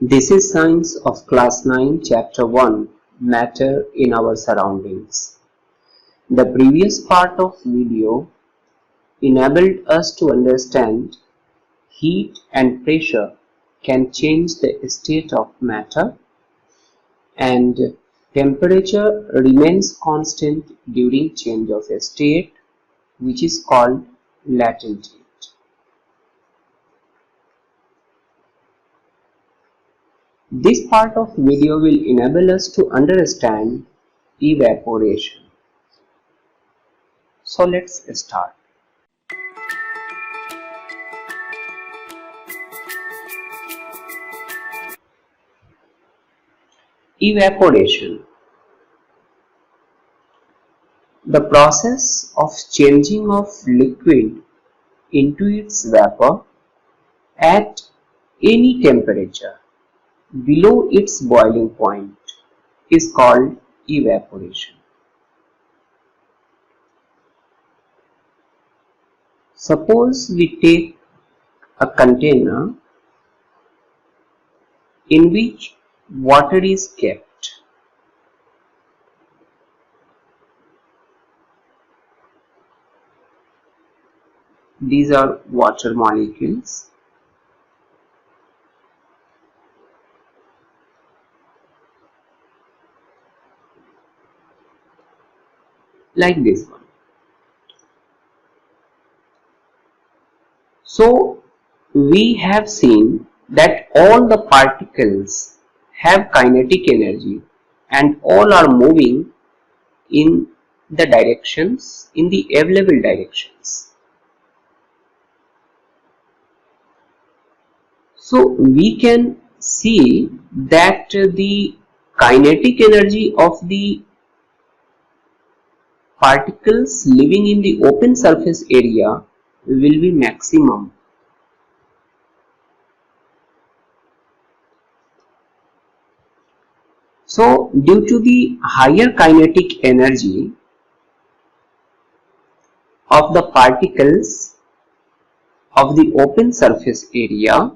This is Science of Class 9, Chapter 1, Matter in Our Surroundings. The previous part of video enabled us to understand heat and pressure can change the state of matter and temperature remains constant during change of a state, which is called latent heat. This part of video will enable us to understand evaporation. So let's start. Evaporation. The process of changing of liquid into its vapor at any temperature below its boiling point is called evaporation. Suppose we take a container in which water is kept. These are water molecules. Like this one. So we have seen that all the particles have kinetic energy and all are moving in the directions, in the available directions. So we can see that the kinetic energy of the particles living in the open surface area will be maximum. So due to the higher kinetic energy of the particles of the open surface area,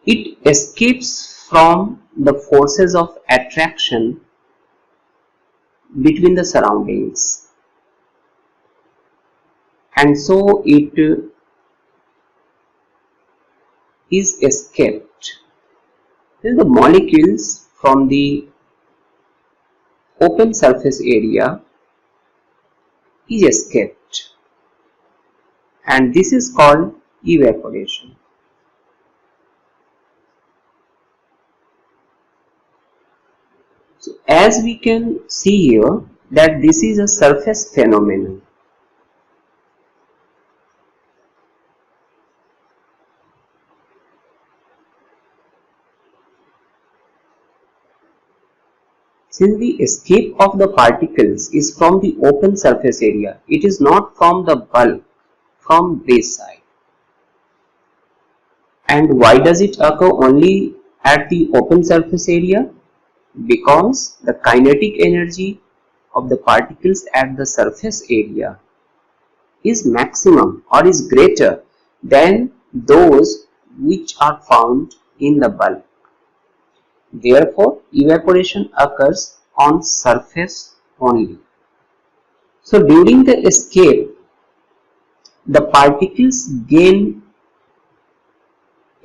it escapes from the forces of attraction between the surroundings, and so it is escaped. Then the molecules from the open surface area is escaped, and this is called evaporation. So as we can see here that this is a surface phenomenon. Since the escape of the particles is from the open surface area, it is not from the bulk, from this side. And why does it occur only at the open surface area? Because the kinetic energy of the particles at the surface area is maximum or is greater than those which are found in the bulk. Therefore, evaporation occurs on surface only. So during the escape, the particles gain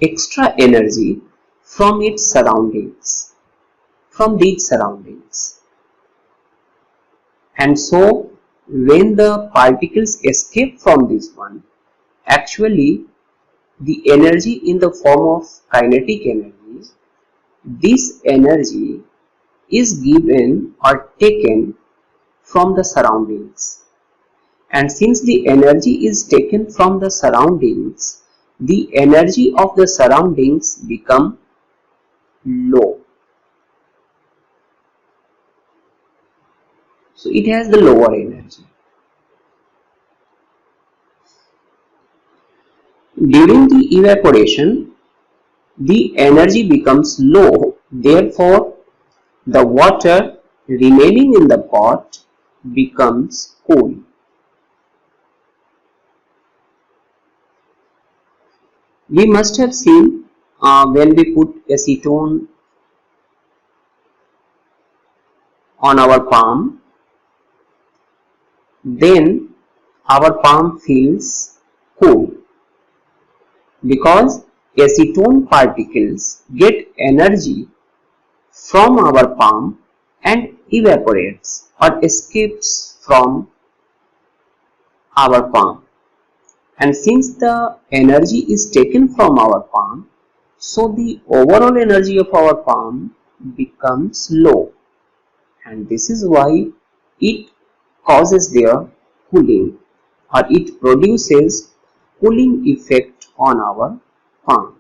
extra energy from its surroundings, from these surroundings. And so when the particles escape from this one, actually the energy in the form of kinetic energy, this energy is given or taken from the surroundings. And since the energy is taken from the surroundings, the energy of the surroundings become low. So it has the lower energy. During the evaporation, the energy becomes low, therefore the water remaining in the pot becomes cool. We must have seen when we put acetone on our palm, then our palm feels cool because acetone particles get energy from our palm and evaporates or escapes from our palm. And since the energy is taken from our palm, so the overall energy of our palm becomes low, and this is why it causes their cooling, or it produces cooling effect on our palm.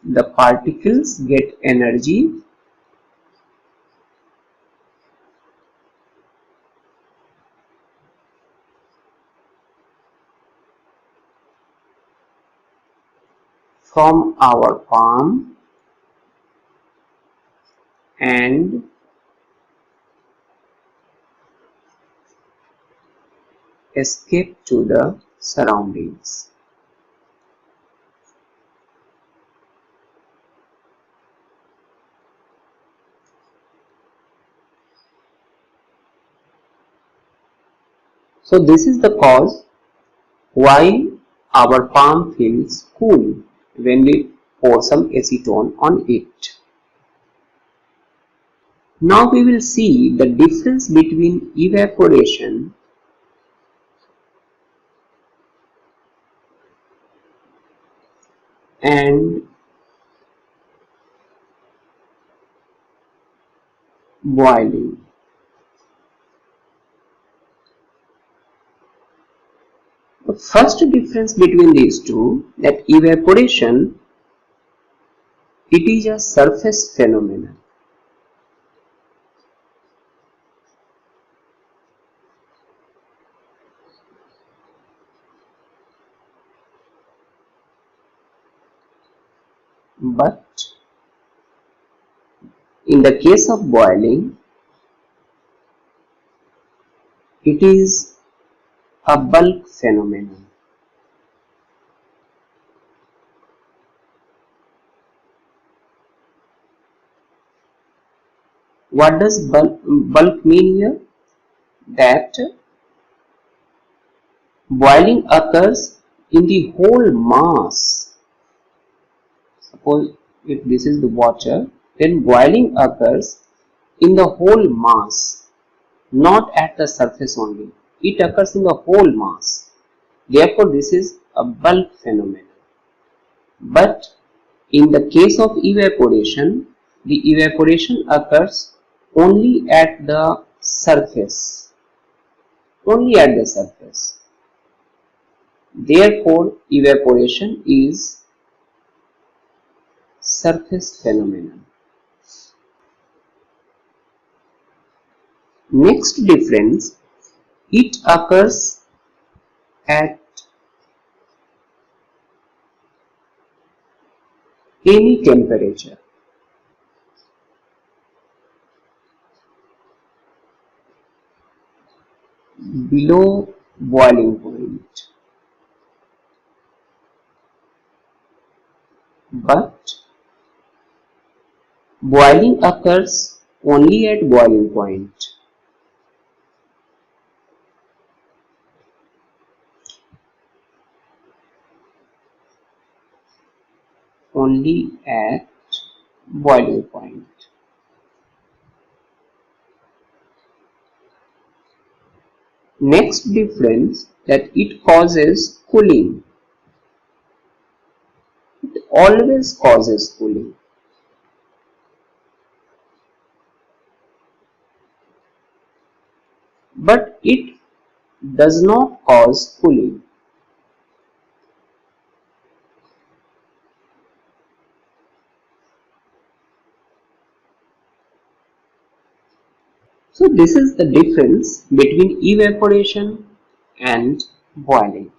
The particles get energy from our palm and escape to the surroundings. So this is the cause why our palm feels cool when we pour some acetone on it. Now we will see the difference between evaporation and boiling. The first difference between these two, that evaporation, it is a surface phenomenon. But in the case of boiling, it is a bulk phenomenon. What does bulk mean here? That boiling occurs in the whole mass. Suppose if this is the water, then boiling occurs in the whole mass, not at the surface only. It occurs in the whole mass. Therefore, this is a bulk phenomenon. But in the case of evaporation, the evaporation occurs only at the surface. Only at the surface. Therefore, evaporation is surface phenomenon. Next difference, it occurs at any temperature. Below boiling point. But boiling occurs only at boiling point. Only at boiling point. Next difference, that it causes cooling. It always causes cooling. But it does not cause cooling. So this is the difference between evaporation and boiling.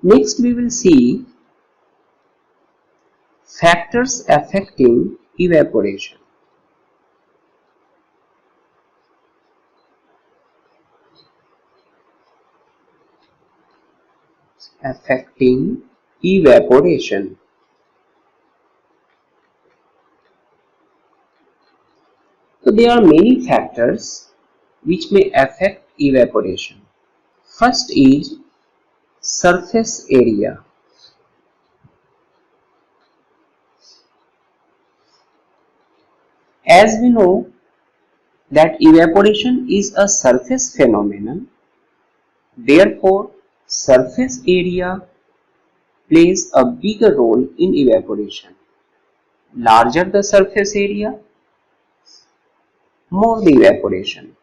Next we will see Factors affecting evaporation. Affecting evaporation. So there are many factors which may affect evaporation. First is surface area. As we know that evaporation is a surface phenomenon, therefore surface area plays a bigger role in evaporation. Larger the surface area, more the evaporation.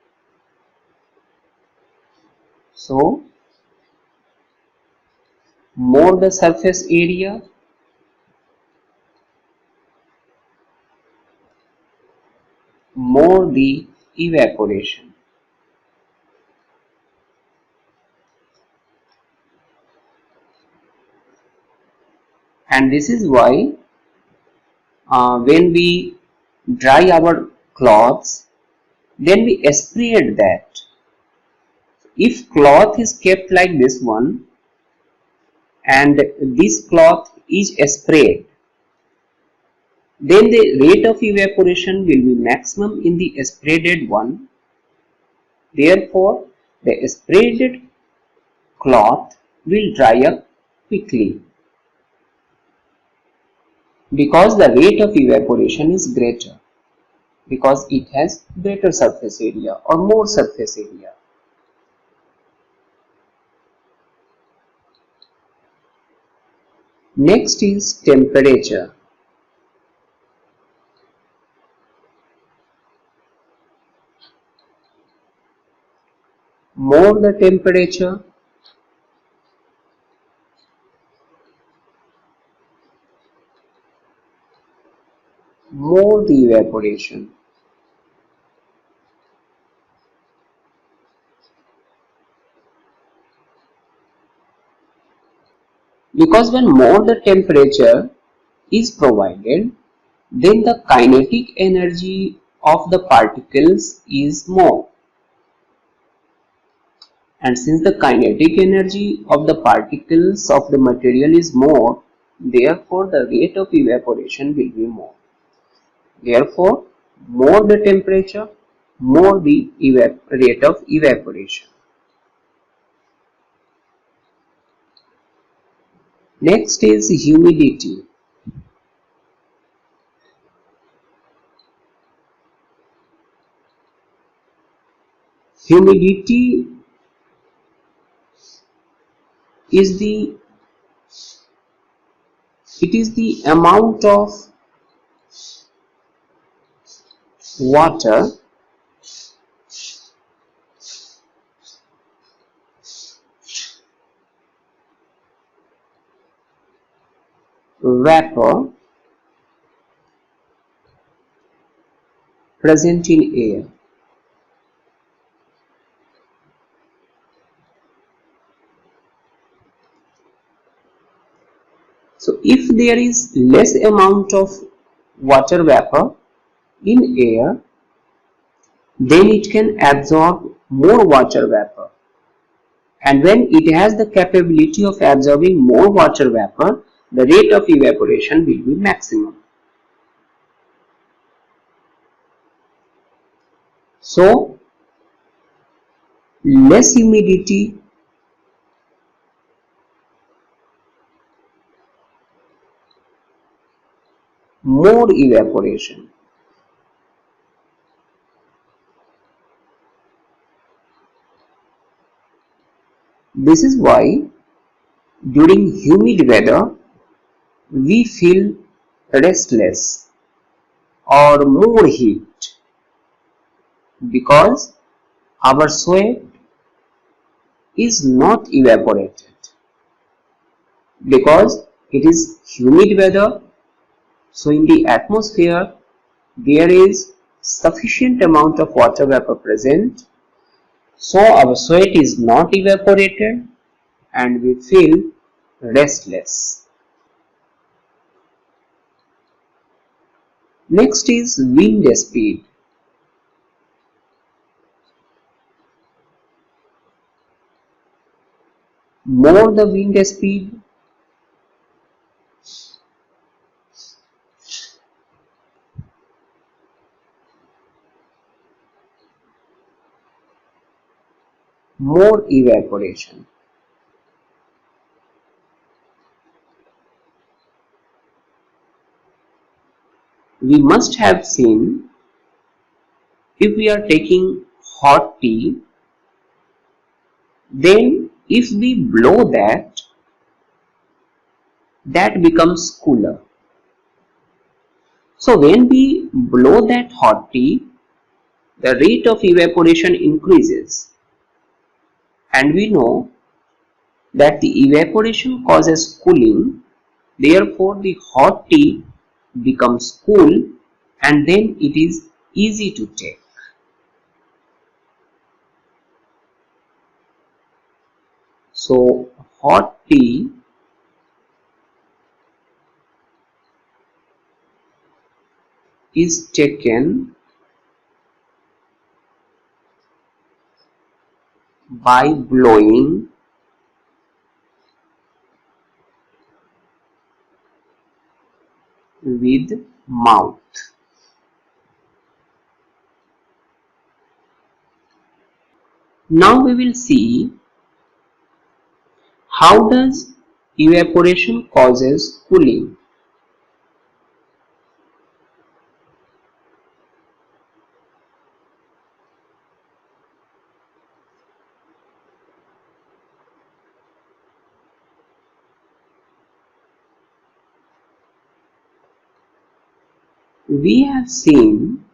So, more the surface area, more the evaporation. And this is why when we dry our clothes, then we spray that. If cloth is kept like this one and this cloth is sprayed, then the rate of evaporation will be maximum in the sprayed one. Therefore, the sprayed cloth will dry up quickly because the rate of evaporation is greater, because it has greater surface area or more surface area. Next is temperature. More the temperature, more the evaporation. Because when more the temperature is provided, then the kinetic energy of the particles is more. And since the kinetic energy of the particles of the material is more, therefore the rate of evaporation will be more. Therefore, more the temperature, more the rate of evaporation. Next is humidity. Humidity is the amount of water vapor present in air. So if there is less amount of water vapor in air, then it can absorb more water vapor. And when it has the capability of absorbing more water vapor, the rate of evaporation will be maximum. So, less humidity, more evaporation. This is why during humid weather we feel restless or more heat, because our sweat is not evaporated, because it is humid weather. So in the atmosphere there is sufficient amount of water vapor present, so our sweat is not evaporated and we feel restless. Next is wind speed. More the wind speed, more evaporation. We must have seen, if we are taking hot tea, then if we blow that, that becomes cooler. So when we blow that hot tea, the rate of evaporation increases, and we know that the evaporation causes cooling, therefore the hot tea becomes cool and then it is easy to take. So hot tea is taken by blowing with mouth. Now we will see how does evaporation causes cooling. We have seen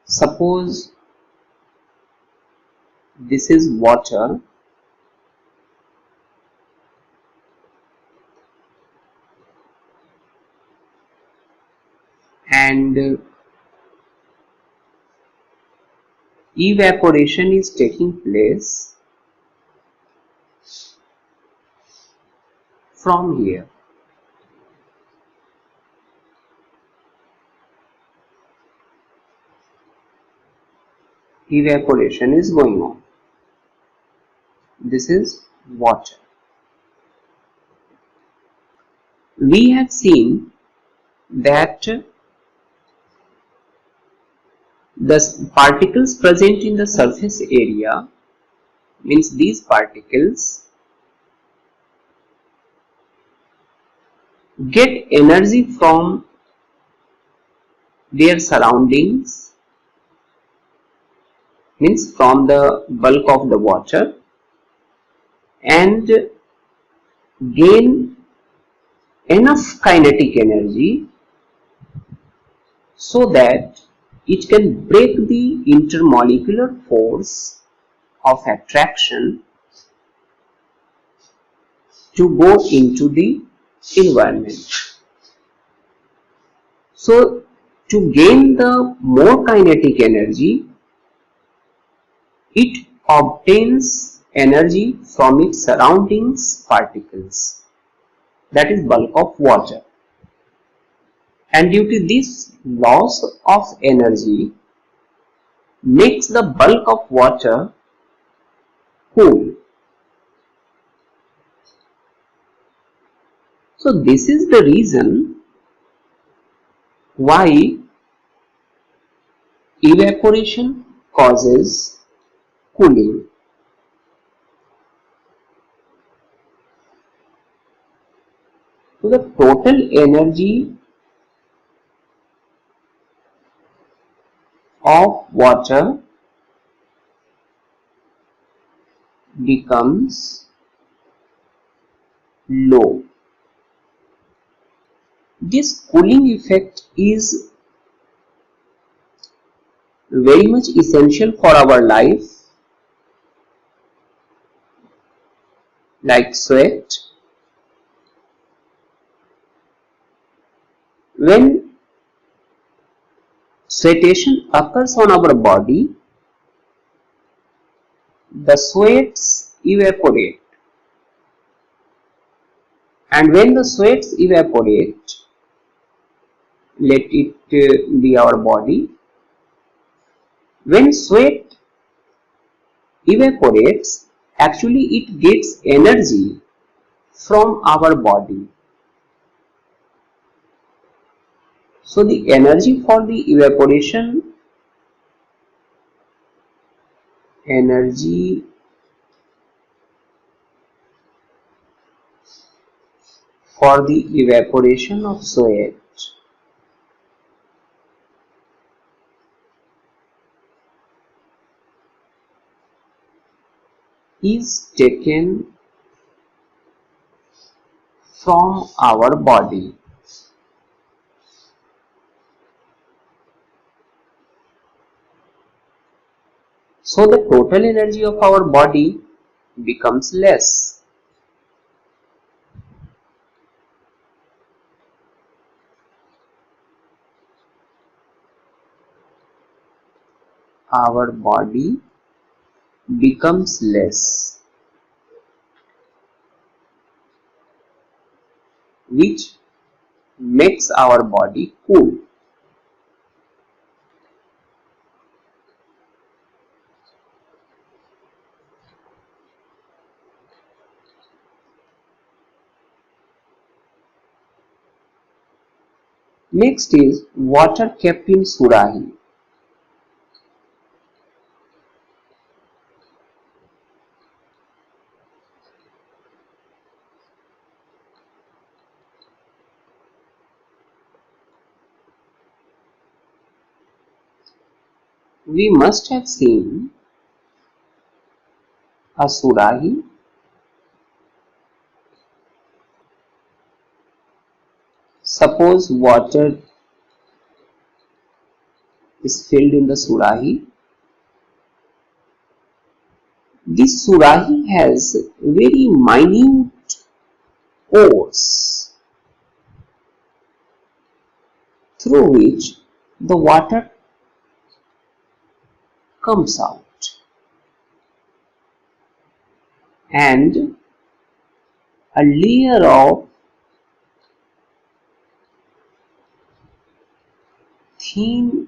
suppose this is water and evaporation is taking place from here. Evaporation is going on. This is water. We have seen that the particles present in the surface area, means these particles get energy from their surroundings, means from the bulk of the water, and gain enough kinetic energy so that it can break the intermolecular force of attraction to go into the environment. So to gain the more kinetic energy, it obtains energy from its surroundings particles, that is bulk of water, and due to this loss of energy makes the bulk of water cool. So this is the reason why evaporation causes cooling. So the total energy of water becomes low. This cooling effect is very much essential for our life, like sweat. When sweatation occurs on our body, the sweats evaporate And when the sweats evaporate, let it be our body. When sweat evaporates, actually it gets energy from our body. So the energy for the evaporation, energy for the evaporation of sweat is taken from our body. So the total energy of our body becomes less. Our body becomes less, which makes our body cool. Next is water kept in Surahi. We must have seen a Surahi. Suppose water is filled in the Surahi. This Surahi has very minute pores through which the water comes out, and a layer of thin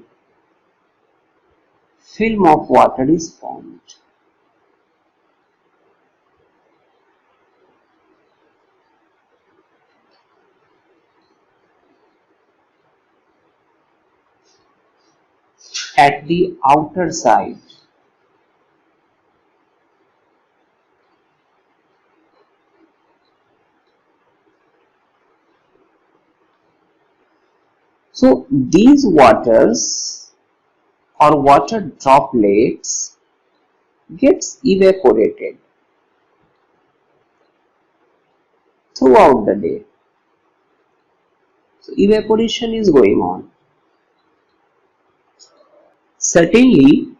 film of water is formed. At the outer side. So these waters or water droplets gets evaporated throughout the day. So evaporation is going on. Certainly,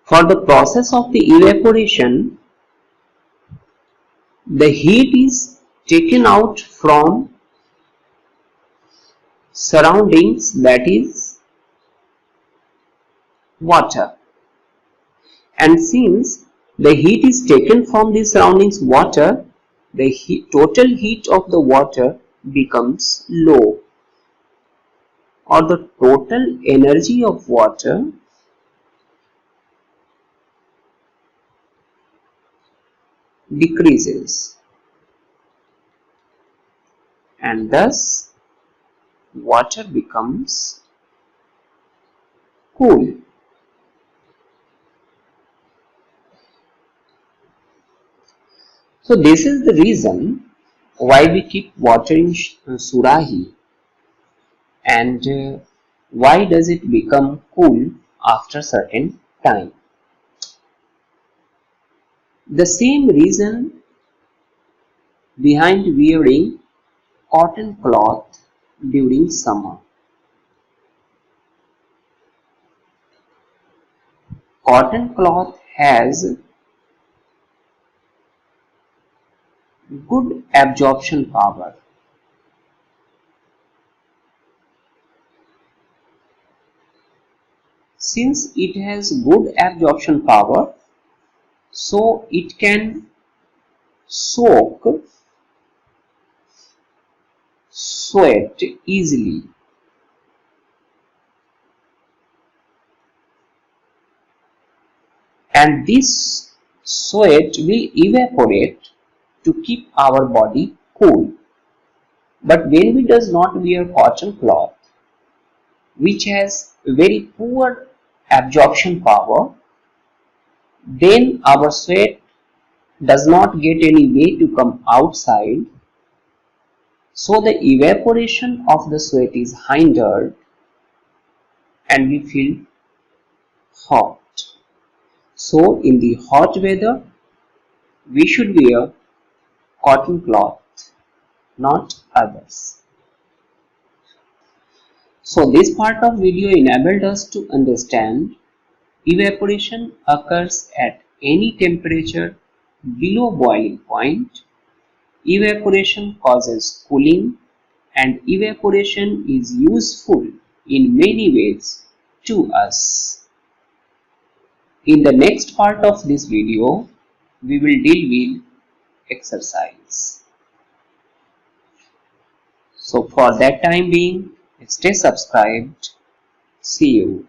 for the process of the evaporation, the heat is taken out from surroundings, that is water. And since the heat is taken from the surroundings water, the total heat of the water becomes low, or the total energy of water decreases, and thus water becomes cool. So this is the reason why we keep water in Surahi, and why does it become cool after certain time. The same reason behind wearing cotton cloth during summer. Cotton cloth has good absorption power. Since it has good absorption power, so it can soak sweat easily. And this sweat will evaporate to keep our body cool. But when we does not wear cotton cloth, which has very poor absorption power, then our sweat does not get any way to come outside, so the evaporation of the sweat is hindered and we feel hot. So in the hot weather, we should wear cotton cloth, not others. So this part of video enabled us to understand evaporation occurs at any temperature below boiling point. Evaporation causes cooling, and evaporation is useful in many ways to us. In the next part of this video, we will deal with exercise. So for that time being, stay subscribed. See you.